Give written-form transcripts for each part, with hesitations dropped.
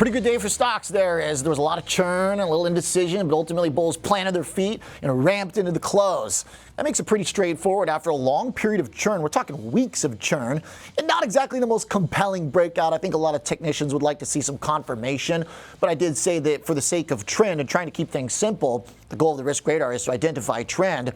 Pretty good day for stocks there, as there was a lot of churn and a little indecision, but ultimately bulls planted their feet and ramped into the close. That makes it pretty straightforward after a long period of churn. We're talking weeks of churn, and not exactly the most compelling breakout. I think a lot of technicians would like to see some confirmation, but I did say that for the sake of trend and trying to keep things simple, the goal of the risk radar is to identify trend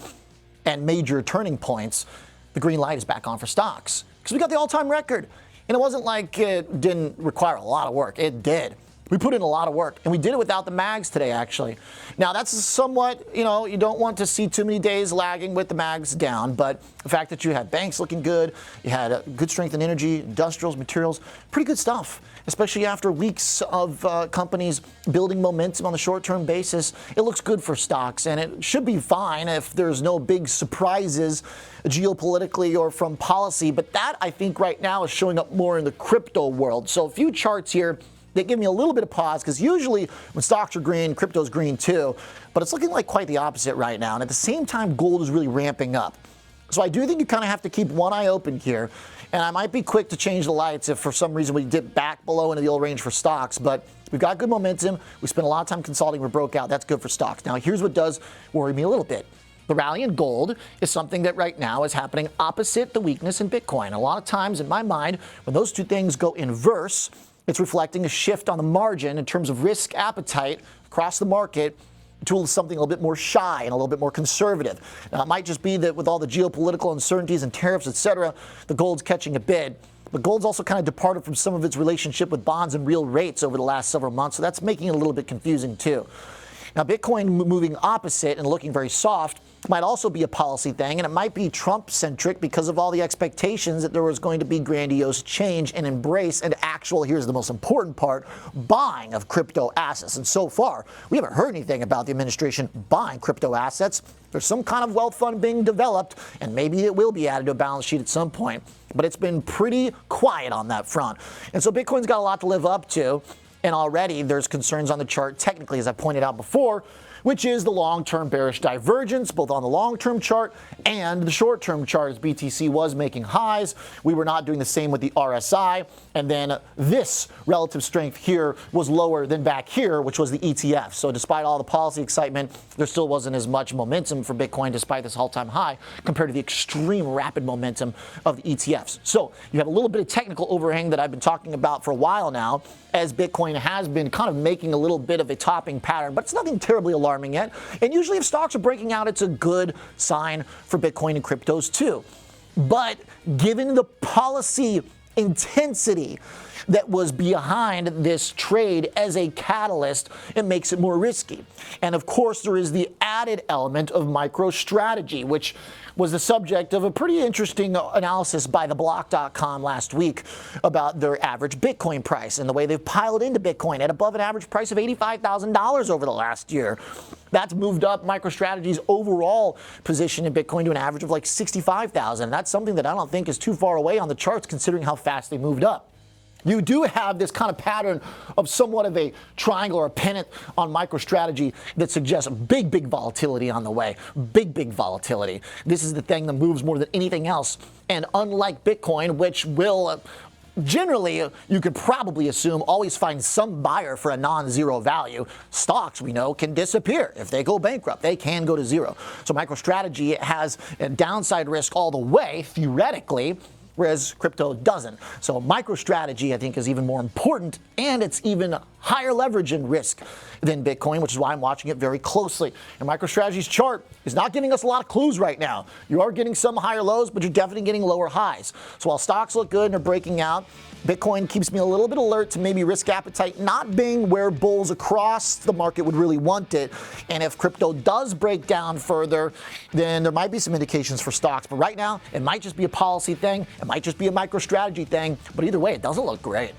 and major turning points. The green light is back on for stocks because we got the all-time record. And it wasn't like it didn't require a lot of work. It did. We put in a lot of work, and we did it without the mags today, actually. Now, that's somewhat, you don't want to see too many days lagging with the mags down, but the fact that you had banks looking good, you had good strength in energy, industrials, materials, pretty good stuff, especially after weeks of companies building momentum on the short-term basis. It looks good for stocks, and it should be fine if there's no big surprises geopolitically or from policy, but that, I think, right now is showing up more in the crypto world. So a few charts here that give me a little bit of pause, because usually when stocks are green, crypto's green too, but it's looking like quite the opposite right now. And at the same time, gold is really ramping up. So I do think you kind of have to keep one eye open here. And I might be quick to change the lights if for some reason we dip back below into the old range for stocks. But we've got good momentum. We spent a lot of time consolidating. We broke out. That's good for stocks. Now, here's what does worry me a little bit. The rally in gold is something that right now is happening opposite the weakness in Bitcoin. A lot of times, in my mind, when those two things go inverse, it's reflecting a shift on the margin in terms of risk appetite across the market to something a little bit more shy and a little bit more conservative. Now, it might just be that with all the geopolitical uncertainties and tariffs, etc., the gold's catching a bid. But gold's also kind of departed from some of its relationship with bonds and real rates over the last several months, so that's making it a little bit confusing too. Now, Bitcoin moving opposite and looking very soft might also be a policy thing, and it might be Trump-centric because of all the expectations that there was going to be grandiose change and embrace and actual, here's the most important part, buying of crypto assets. And so far, we haven't heard anything about the administration buying crypto assets. There's some kind of wealth fund being developed, and maybe it will be added to a balance sheet at some point. But it's been pretty quiet on that front. And so Bitcoin's got a lot to live up to. And already there's concerns on the chart technically, as I pointed out before, which is the long-term bearish divergence, both on the long-term chart and the short-term chart, as BTC was making highs. We were not doing the same with the RSI. And then this relative strength here was lower than back here, which was the ETF. So despite all the policy excitement, there still wasn't as much momentum for Bitcoin despite this all-time high compared to the extreme rapid momentum of the ETFs. So you have a little bit of technical overhang that I've been talking about for a while now, as Bitcoin has been kind of making a little bit of a topping pattern, but it's nothing terribly alarming yet. And usually if stocks are breaking out, it's a good sign for Bitcoin and cryptos too. But given the policy intensity that was behind this trade as a catalyst, it makes it more risky. And of course, there is the added element of MicroStrategy, which was the subject of a pretty interesting analysis by theblock.com last week about their average Bitcoin price and the way they've piled into Bitcoin at above an average price of $85,000 over the last year. That's moved up MicroStrategy's overall position in Bitcoin to an average of like 65,000. That's something that I don't think is too far away on the charts considering how fast they moved up. You do have this kind of pattern of somewhat of a triangle or a pennant on MicroStrategy that suggests big, big volatility on the way. Big, big volatility. This is the thing that moves more than anything else. And unlike Bitcoin, which will generally, you could probably assume, always find some buyer for a non-zero value, stocks, we know, can disappear. If they go bankrupt, they can go to zero. So MicroStrategy has a downside risk all the way, theoretically, whereas crypto doesn't. So MicroStrategy, I think, is even more important, and it's even higher leverage and risk than Bitcoin, which is why I'm watching it very closely. And MicroStrategy's chart is not giving us a lot of clues right now. You are getting some higher lows, but you're definitely getting lower highs. So while stocks look good and are breaking out, Bitcoin keeps me a little bit alert to maybe risk appetite not being where bulls across the market would really want it. And if crypto does break down further, then there might be some indications for stocks. But right now, it might just be a policy thing. It might just be a MicroStrategy thing. But either way, it doesn't look great.